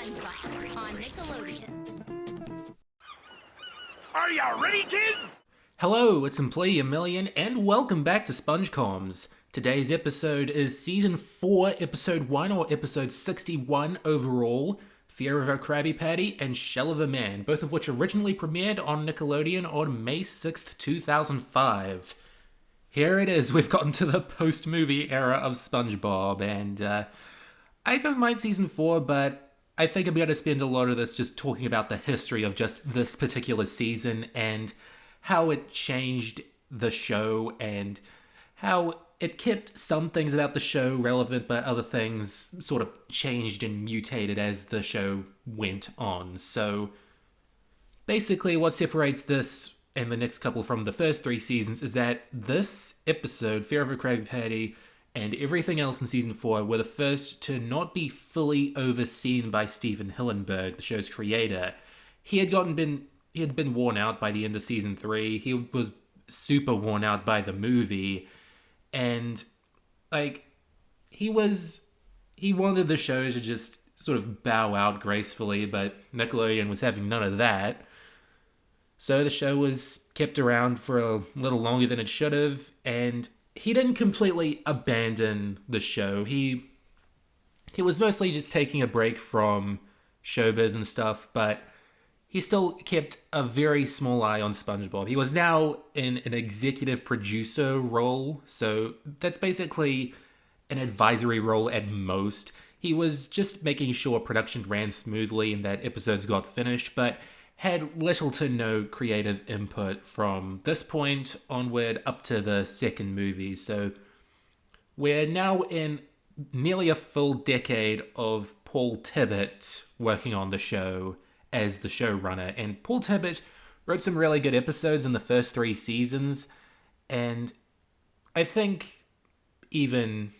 SpongeBob on Nickelodeon. Are you ready, kids? Hello, it's Employee a Million, and welcome back to SpongeComs. Today's episode is Season 4, Episode 1, or Episode 61 overall, Fear of a Krabby Patty and Shell of a Man, both of which originally premiered on Nickelodeon on May 6th, 2005. Here it is, we've gotten to the post-movie era of SpongeBob, and I don't mind Season 4, but I think I'm going to spend a lot of this just talking about the history of just this particular season and how it changed the show and how it kept some things about the show relevant, but other things sort of changed and mutated as the show went on. So basically what separates this and the next couple from the first three seasons is that this episode, Fear of a Krabby Patty, and everything else in season 4 were the first to not be fully overseen by Steven Hillenburg, the show's creator. He had been worn out by the end of season 3. He was super worn out by the movie, and he wanted the show to just sort of bow out gracefully, but Nickelodeon was having none of that. So the show was kept around for a little longer than it should have, and he didn't completely abandon the show. He was mostly just taking a break from showbiz and stuff, but he still kept a very small eye on SpongeBob. He was now in an executive producer role, so that's basically an advisory role at most. He was just making sure production ran smoothly and that episodes got finished, but had little to no creative input from this point onward up to the second movie. So we're now in nearly a full decade of Paul Tibbitt working on the show as the showrunner. And Paul Tibbitt wrote some really good episodes in the first 3 seasons, and I think even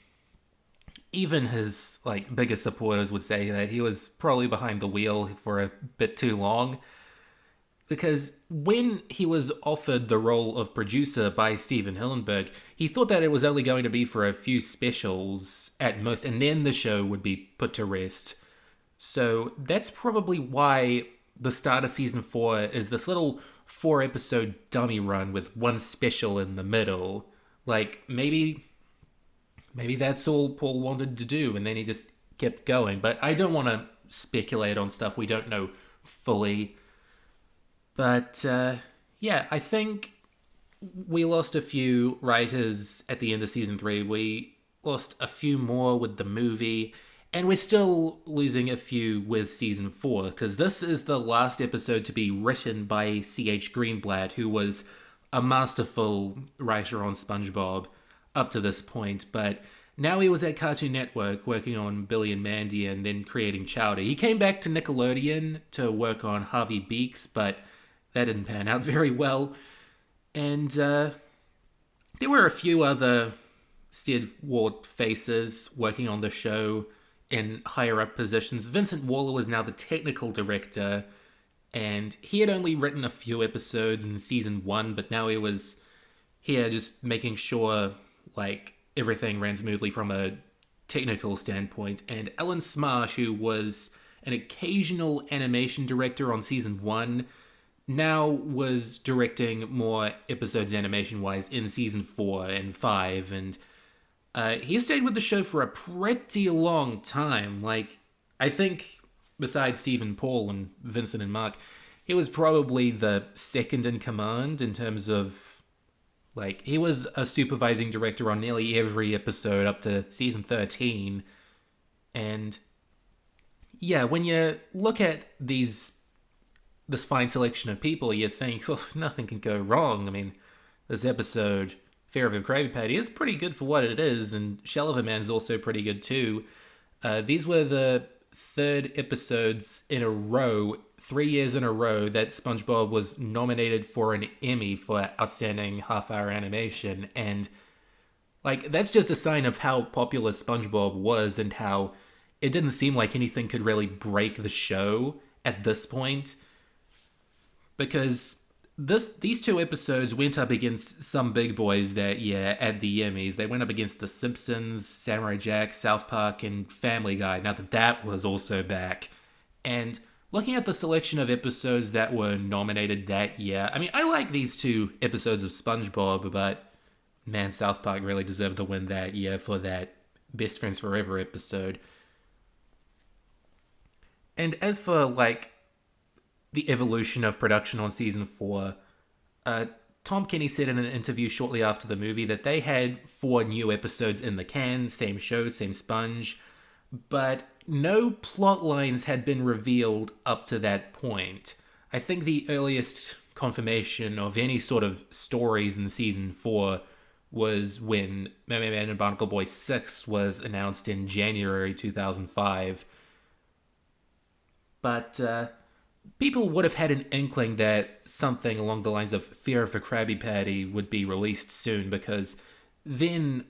his bigger supporters would say that he was probably behind the wheel for a bit too long. Because when he was offered the role of producer by Steven Hillenburg, he thought that it was only going to be for a few specials at most, and then the show would be put to rest. So that's probably why the start of season 4 is this little 4-episode dummy run with one special in the middle. Maybe that's all Paul wanted to do, and then he just kept going. But I don't want to speculate on stuff we don't know fully. But, I think we lost a few writers at the end of season 3. We lost a few more with the movie, and we're still losing a few with season 4, because this is the last episode to be written by C.H. Greenblatt, who was a masterful writer on SpongeBob up to this point, but now he was at Cartoon Network working on Billy and Mandy and then creating Chowder. He came back to Nickelodeon to work on Harvey Beaks, but that didn't pan out very well. And there were a few other stalwart faces working on the show in higher up positions. Vincent Waller was now the technical director, and he had only written a few episodes in season 1, but now he was here just making sure everything ran smoothly from a technical standpoint. And Ellen Smarsh, who was an occasional animation director on season 1, now was directing more episodes animation-wise in season 4 and 5, and he stayed with the show for a pretty long time. I think, besides Stephen, Paul, and Vincent and Mark, he was probably the second in command in terms of, he was a supervising director on nearly every episode up to season 13, and when you look at this fine selection of people, you think, nothing can go wrong. I mean, this episode, Fear of a Krabby Patty, is pretty good for what it is, and Shell of a Man is also pretty good too. These were the 3rd episodes in a row, 3 years in a row, that SpongeBob was nominated for an Emmy for Outstanding Half-Hour Animation, and that's just a sign of how popular SpongeBob was and how it didn't seem like anything could really break the show at this point. Because these 2 episodes went up against some big boys that year at the Emmys. They went up against The Simpsons, Samurai Jack, South Park, and Family Guy. Now that was also back. And looking at the selection of episodes that were nominated that year, I mean, I like these 2 episodes of SpongeBob, but man, South Park really deserved the win that year for that Best Friends Forever episode. And as for, like, the evolution of production on season 4, Tom Kenny said in an interview shortly after the movie that they had 4 new episodes in the can, same show, same sponge, but no plot lines had been revealed up to that point. I think the earliest confirmation of any sort of stories in season 4 was when Mermaid Man and Barnacle Boy 6 was announced in January 2005. But people would have had an inkling that something along the lines of Fear of a Krabby Patty would be released soon, because then,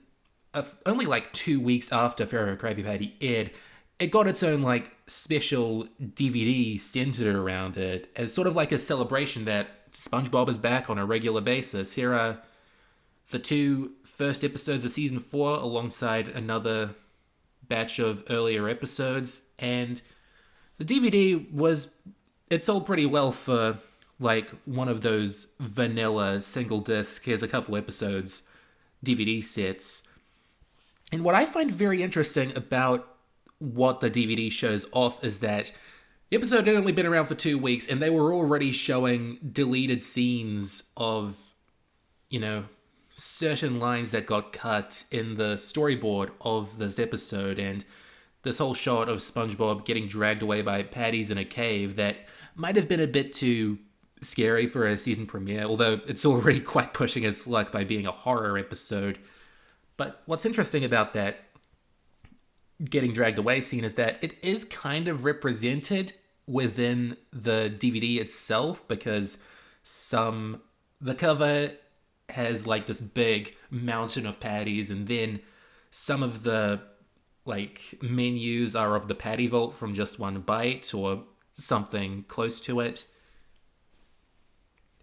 only like 2 weeks after Fear of a Krabby Patty aired, it got its own like special DVD centered around it as sort of like a celebration that SpongeBob is back on a regular basis. Here are the 2 first episodes of season 4 alongside another batch of earlier episodes, and the DVD it sold pretty well for like one of those vanilla single disc, here's a couple episodes DVD sets. And what I find very interesting about what the DVD shows off is that the episode had only been around for 2 weeks and they were already showing deleted scenes of, certain lines that got cut in the storyboard of this episode, and this whole shot of SpongeBob getting dragged away by patties in a cave that might have been a bit too scary for a season premiere, although it's already quite pushing its luck by being a horror episode. But what's interesting about that getting dragged away scene is that it is kind of represented within the DVD itself, because the cover has like this big mountain of patties, and then some of the like menus are of the patty vault from Just One Bite or something close to it.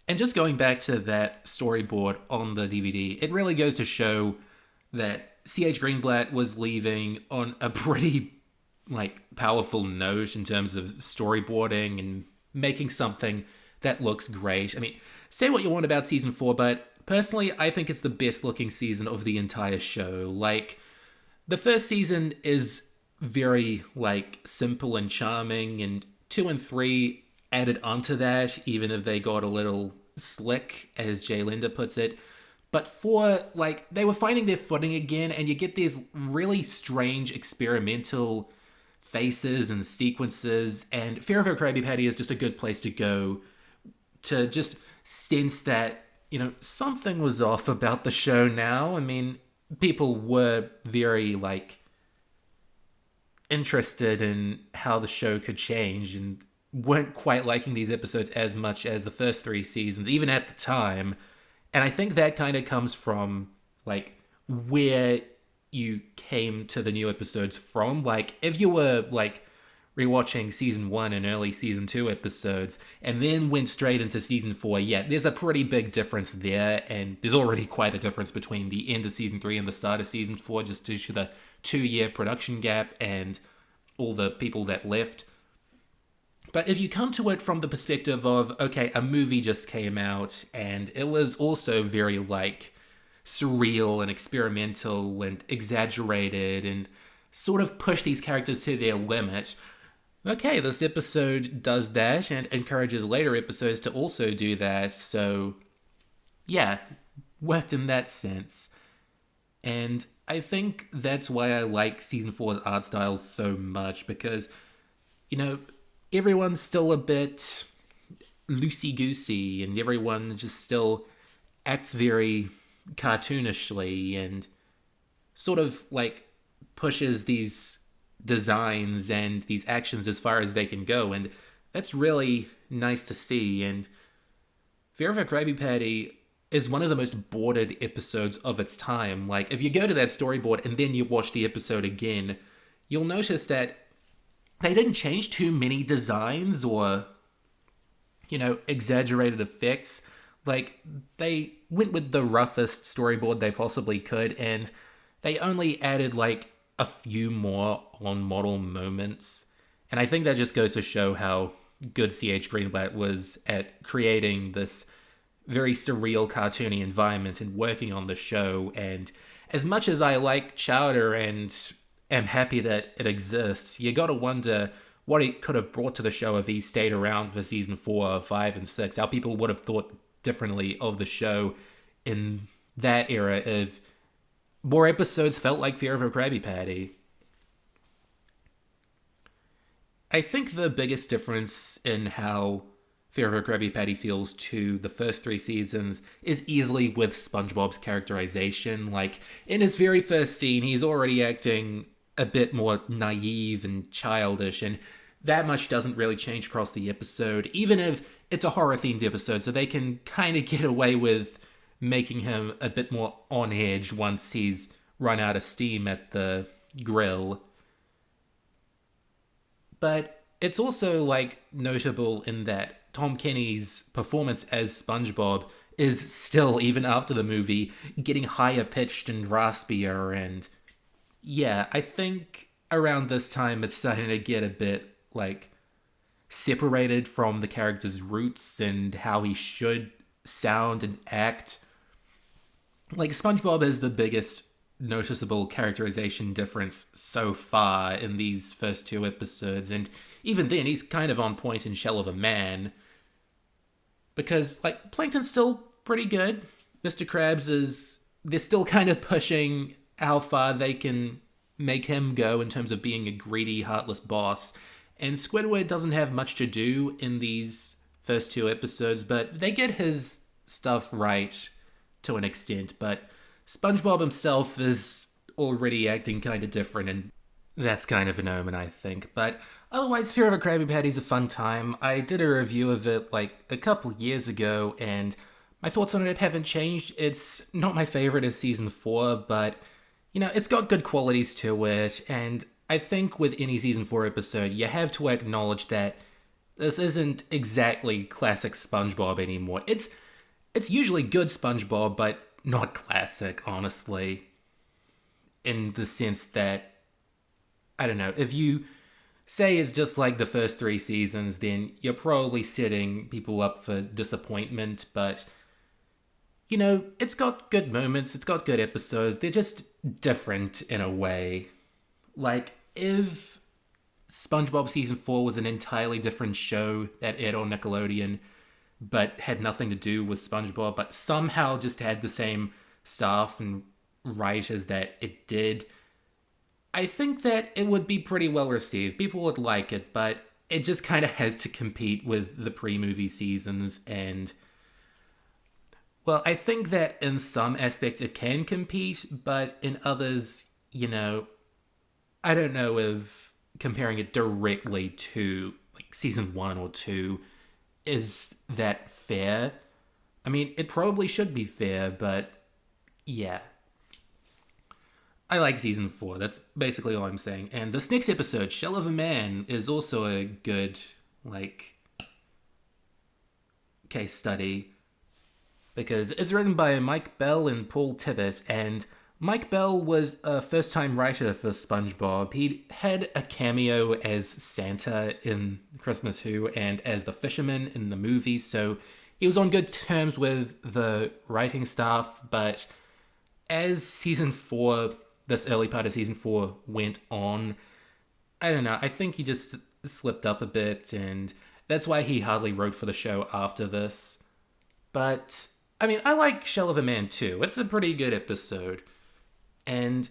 And just going back to that storyboard on the DVD, it really goes to show that C.H. Greenblatt was leaving on a pretty like powerful note in terms of storyboarding and making something that looks great. I mean, say what you want about season 4, but personally, I think it's the best looking season of the entire show. Like, the first season is very, like, simple and charming, and 2 and 3 added onto that, even if they got a little slick, as Jay Linder puts it. But 4, like, they were finding their footing again, and you get these really strange experimental faces and sequences, and Fear of a Krabby Patty is just a good place to go to just sense that, something was off about the show now. I mean, people were very, like, interested in how the show could change and weren't quite liking these episodes as much as the first 3 seasons, even at the time. And I think that kind of comes from, like, where you came to the new episodes from. Like, if you were, like, rewatching season 1 and early season 2 episodes and then went straight into season 4, yeah, there's a pretty big difference there, and there's already quite a difference between the end of season 3 and the start of season 4, just due to the 2-year production gap and all the people that left. But if you come to it from the perspective of, okay, a movie just came out and it was also very, like, surreal and experimental and exaggerated and sort of pushed these characters to their limit, okay, this episode does that and encourages later episodes to also do that, so yeah, worked in that sense. And I think that's why I like season 4's art style so much, because, everyone's still a bit loosey-goosey, and everyone just still acts very cartoonishly and sort of, like, pushes these designs and these actions as far as they can go, and that's really nice to see. And Fear of a Krabby Patty is one of the most boarded episodes of its time. Like, if you go to that storyboard and then you watch the episode again, you'll notice that they didn't change too many designs or, exaggerated effects. Like, they went with the roughest storyboard they possibly could, and they only added, like, a few more on-model moments. And I think that just goes to show how good C.H. Greenblatt was at creating this very surreal, cartoony environment and working on the show. And as much as I like Chowder and am happy that it exists, you gotta wonder what he could have brought to the show if he stayed around for season 4, 5, and 6. How people would have thought differently of the show in that era if more episodes felt like Fear of a Krabby Patty. I think the biggest difference in how Fear of a Krabby Patty feels to the first 3 seasons is easily with SpongeBob's characterization. Like, in his very first scene, he's already acting a bit more naive and childish, and that much doesn't really change across the episode, even if it's a horror-themed episode, so they can kind of get away with making him a bit more on edge once he's run out of steam at the grill. But it's also, like, notable in that Tom Kenny's performance as SpongeBob is still, even after the movie, getting higher pitched and raspier, and yeah, I think around this time it's starting to get a bit, like, separated from the character's roots and how he should sound and act. Like, SpongeBob is the biggest noticeable characterization difference so far in these first 2 episodes, and even then he's kind of on point in Shell of a Man. Because, like, Plankton's still pretty good. Mr. Krabs is... they're still kind of pushing how far they can make him go in terms of being a greedy, heartless boss. And Squidward doesn't have much to do in these first 2 episodes, but they get his stuff right to an extent. But SpongeBob himself is already acting kind of different, and that's kind of an omen, I think. But otherwise, Fear of a Krabby Patty's a fun time. I did a review of it like a couple years ago, and my thoughts on it haven't changed. It's not my favorite as season 4, but, you know, it's got good qualities to it, and I think with any season 4 episode, you have to acknowledge that this isn't exactly classic SpongeBob anymore. It's usually good SpongeBob, but not classic, honestly. In the sense that, I don't know, if you say it's just like the first 3 seasons, then you're probably setting people up for disappointment, but, you know, it's got good moments, it's got good episodes, they're just different in a way. Like, if SpongeBob Season 4 was an entirely different show that aired on Nickelodeon, but had nothing to do with SpongeBob, but somehow just had the same staff and writers that it did, I think that it would be pretty well received. People would like it, but it just kind of has to compete with the pre-movie seasons, and, well, I think that in some aspects it can compete, but in others, you know, I don't know if comparing it directly to, like, season 1 or 2 is that fair. I mean, it probably should be fair, but yeah. I like season 4, that's basically all I'm saying. And this next episode, Shell of a Man, is also a good, like, case study. Because it's written by Mike Bell and Paul Tibbett, and Mike Bell was a first-time writer for SpongeBob. He had a cameo as Santa in Christmas Who and as the fisherman in the movie, so he was on good terms with the writing staff, but as season 4, this early part of season 4 went on, I don't know, I think he just slipped up a bit, and that's why he hardly wrote for the show after this. But, I mean, I like Shell of a Man too. It's a pretty good episode. And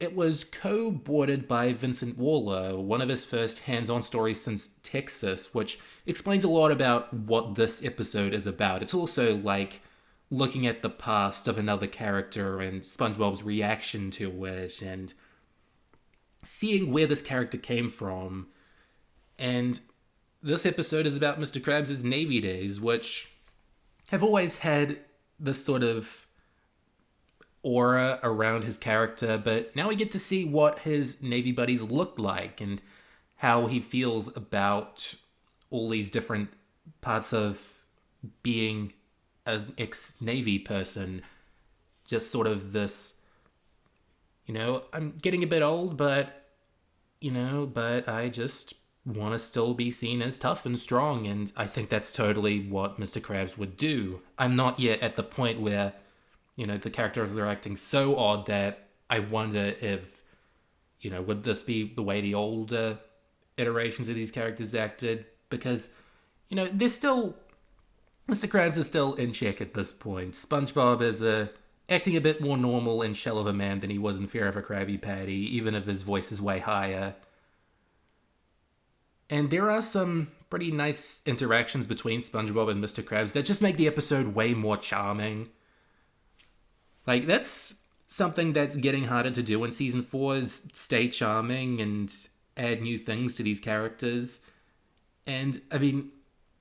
it was co-boarded by Vincent Waller, one of his first hands-on stories since Texas, which explains a lot about what this episode is about. It's also like looking at the past of another character and SpongeBob's reaction to it, and seeing where this character came from. And this episode is about Mr. Krabs' Navy days, which have always had this sort of aura around his character, but now we get to see what his Navy buddies look like and how he feels about all these different parts of being an ex-Navy person. Just sort of this, you know, I'm getting a bit old, but, you know, but I just want to still be seen as tough and strong, and I think that's totally what Mr. Krabs would do. I'm not yet at the point where, the characters are acting so odd that I wonder if, would this be the way the older iterations of these characters acted? Because, they're still... Mr. Krabs is still in check at this point. SpongeBob is acting a bit more normal in Shell of a Man than he was in Fear of a Krabby Patty, even if his voice is way higher. And there are some pretty nice interactions between SpongeBob and Mr. Krabs that just make the episode way more charming. Like, that's something that's getting harder to do in Season 4, is stay charming and add new things to these characters. And, I mean,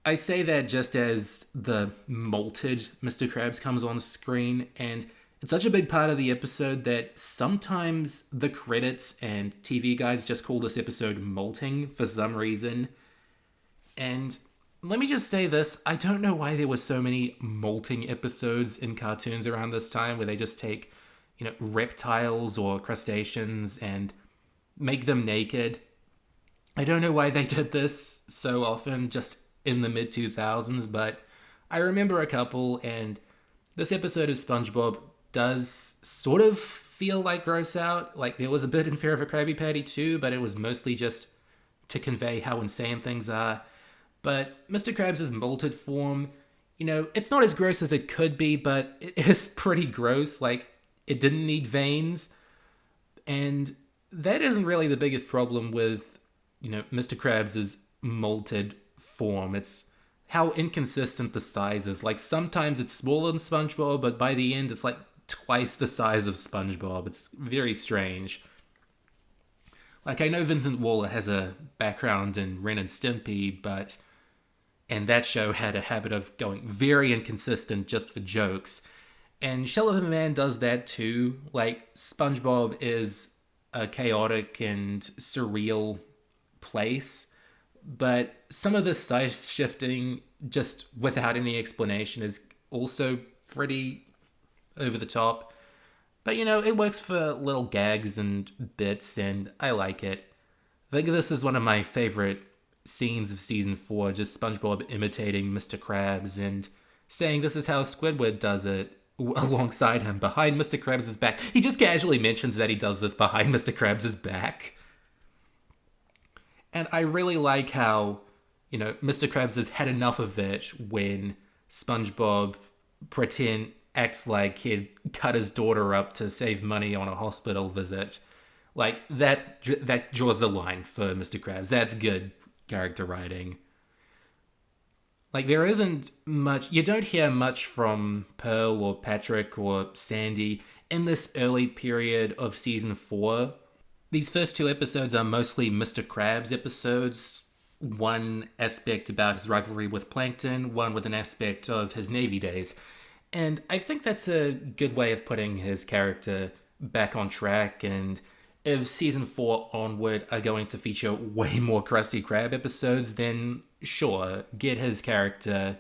I say that just as the malted Mr. Krabs comes on screen, and it's such a big part of the episode that sometimes the credits and TV guides just call this episode molting for some reason. And let me just say this, I don't know why there were so many molting episodes in cartoons around this time where they just take, reptiles or crustaceans and make them naked. I don't know why they did this so often just in the mid-2000s, but I remember a couple, and this episode of SpongeBob does sort of feel like gross out. Like, there was a bit in Fear of a Krabby Patty too, but it was mostly just to convey how insane things are. But Mr. Krabs' molted form, it's not as gross as it could be, but it is pretty gross. Like, it didn't need veins. And that isn't really the biggest problem with, Mr. Krabs' molted form. It's how inconsistent the size is. Like, sometimes it's smaller than SpongeBob, but by the end it's like twice the size of SpongeBob. It's very strange. Like, I know Vincent Waller has a background in Ren and Stimpy, and that show had a habit of going very inconsistent just for jokes. And Shell of a Man does that too. Like, SpongeBob is a chaotic and surreal place, but some of the size shifting just without any explanation is also pretty over the top. But, it works for little gags and bits, and I like it. I think this is one of my favorite scenes of Season 4, just SpongeBob imitating Mr. Krabs and saying this is how Squidward does it alongside him, behind Mr. Krabs' back. He just casually mentions that he does this behind Mr. Krabs' back. And I really like how, Mr. Krabs has had enough of it when SpongeBob acts like he'd cut his daughter up to save money on a hospital visit. Like, that draws the line for Mr. Krabs. That's good character writing. Like, there isn't much... You don't hear much from Pearl or Patrick or Sandy in this early period of Season 4. These first two episodes are mostly Mr. Krabs episodes. One aspect about his rivalry with Plankton, one with an aspect of his Navy days. And I think that's a good way of putting his character back on track, and if Season 4 onward are going to feature way more Krusty Krab episodes, then sure, get his character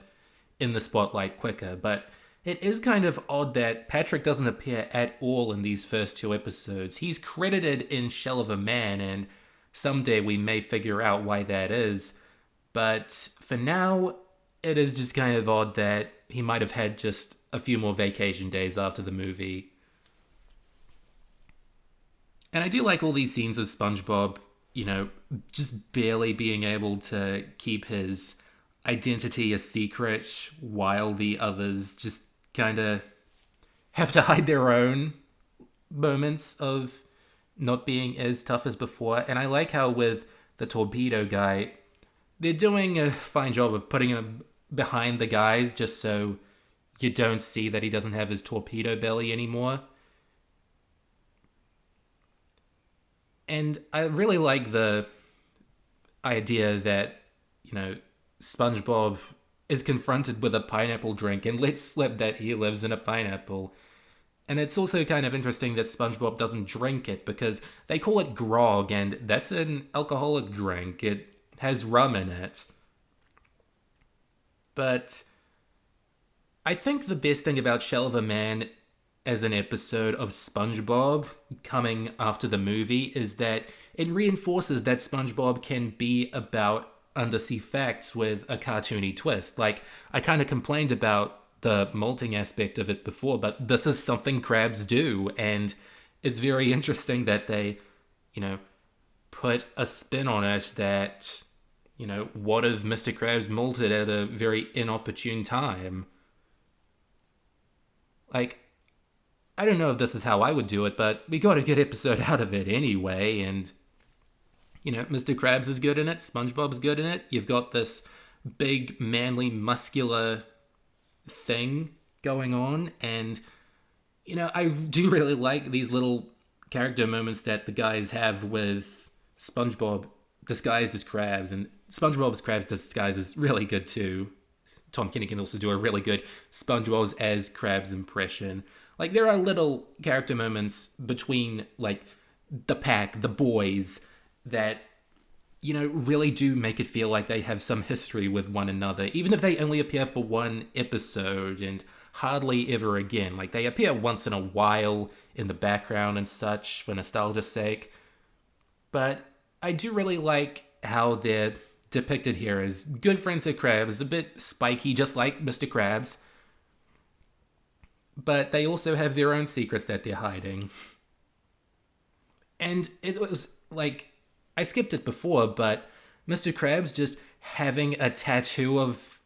in the spotlight quicker. But it is kind of odd that Patrick doesn't appear at all in these first two episodes. He's credited in Shell of a Man, and someday we may figure out why that is. But for now, it is just kind of odd that he might have had just a few more vacation days after the movie. And I do like all these scenes of SpongeBob, just barely being able to keep his identity a secret while the others just kind of have to hide their own moments of not being as tough as before. And I like how with the torpedo guy, they're doing a fine job of putting him behind the guys just so you don't see that he doesn't have his torpedo belly anymore. And I really like the idea that, SpongeBob is confronted with a pineapple drink and lets slip that he lives in a pineapple. And it's also kind of interesting that SpongeBob doesn't drink it because they call it grog, and that's an alcoholic drink. It has rum in it. But I think the best thing about Shell of a Man as an episode of SpongeBob coming after the movie is that it reinforces that SpongeBob can be about undersea facts with a cartoony twist. Like, I kind of complained about the molting aspect of it before, but this is something crabs do, and it's very interesting that they, put a spin on it that, what if Mr. Krabs molted at a very inopportune time? Like, I don't know if this is how I would do it, but we got a good episode out of it anyway, and Mr. Krabs is good in it, SpongeBob's good in it. You've got this big, manly, muscular thing going on, and I do really like these little character moments that the guys have with SpongeBob disguised as Krabs, and SpongeBob's Krabs disguise is really good too. Tom Kenny can also do a really good SpongeBob's as Krabs impression. Like, there are little character moments between, like, the pack, the boys, that, really do make it feel like they have some history with one another, even if they only appear for one episode and hardly ever again. Like, they appear once in a while in the background and such for nostalgia's sake. But I do really like how they're depicted here as good friends of Krabs, a bit spiky, just like Mr. Krabs. But they also have their own secrets that they're hiding. And it was like, I skipped it before, but Mr. Krabs just having a tattoo of,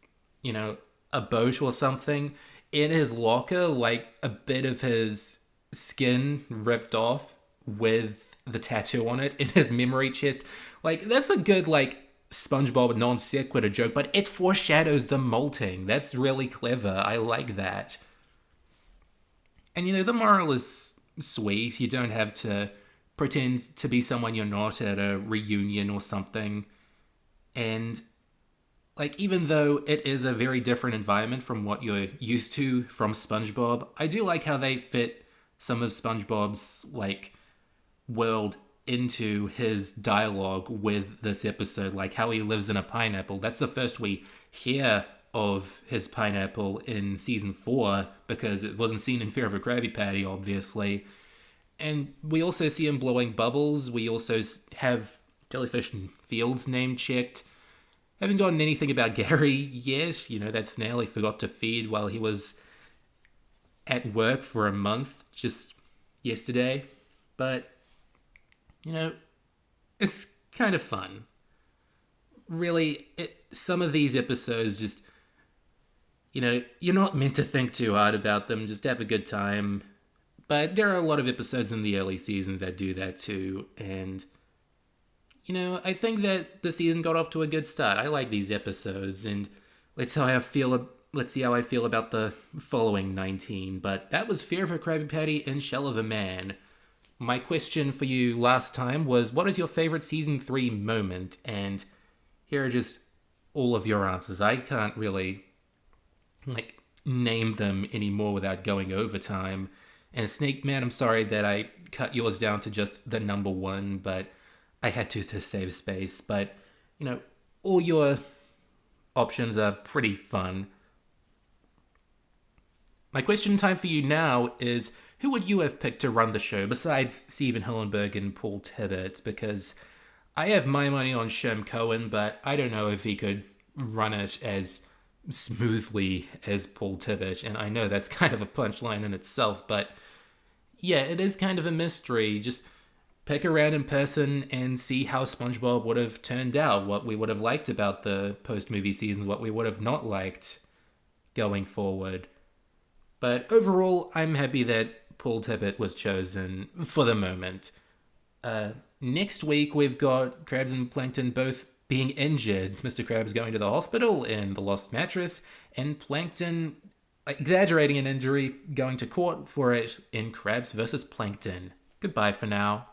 a boat or something in his locker, like a bit of his skin ripped off with the tattoo on it in his memory chest. Like, that's a good, like, SpongeBob non sequitur joke, but it foreshadows the molting. That's really clever. I like that. And the moral is sweet. You don't have to pretend to be someone you're not at a reunion or something. And, like, even though it is a very different environment from what you're used to from SpongeBob, I do like how they fit some of SpongeBob's, like, world into his dialogue with this episode, like how he lives in a pineapple. That's the first we hear of his pineapple in season 4, because it wasn't seen in Fear of a Krabby Patty, obviously. And we also see him blowing bubbles. We also have Jellyfish and Fields name checked. Haven't gotten anything about Gary yet. That snail he forgot to feed while he was at work for a month just yesterday. But it's kind of fun. Really, some of these episodes just, you're not meant to think too hard about them, just have a good time. But there are a lot of episodes in the early seasons that do that too, and, I think that the season got off to a good start. I like these episodes, and let's see how I feel about the following 19. But that was Fear of a Krabby Patty and Shell of a Man. My question for you last time was, what is your favorite season 3 moment? And here are just all of your answers. I can't really, name them anymore without going over time. And Snake Man, I'm sorry that I cut yours down to just the number 1, but I had to save space. But, all your options are pretty fun. My question time for you now is, who would you have picked to run the show besides Stephen Hillenburg and Paul Tibbitt? Because I have my money on Sherm Cohen, but I don't know if he could run it as smoothly as Paul Tibbitt. And I know that's kind of a punchline in itself, but yeah, it is kind of a mystery. Just pick a random person and see how SpongeBob would have turned out, what we would have liked about the post-movie seasons, what we would have not liked going forward. But overall, I'm happy that Paul Tibbitt was chosen for the moment. Next week, we've got Krabs and Plankton both being injured. Mr. Krabs going to the hospital in The Lost Mattress, and Plankton, exaggerating an injury, going to court for it in Krabs vs. Plankton. Goodbye for now.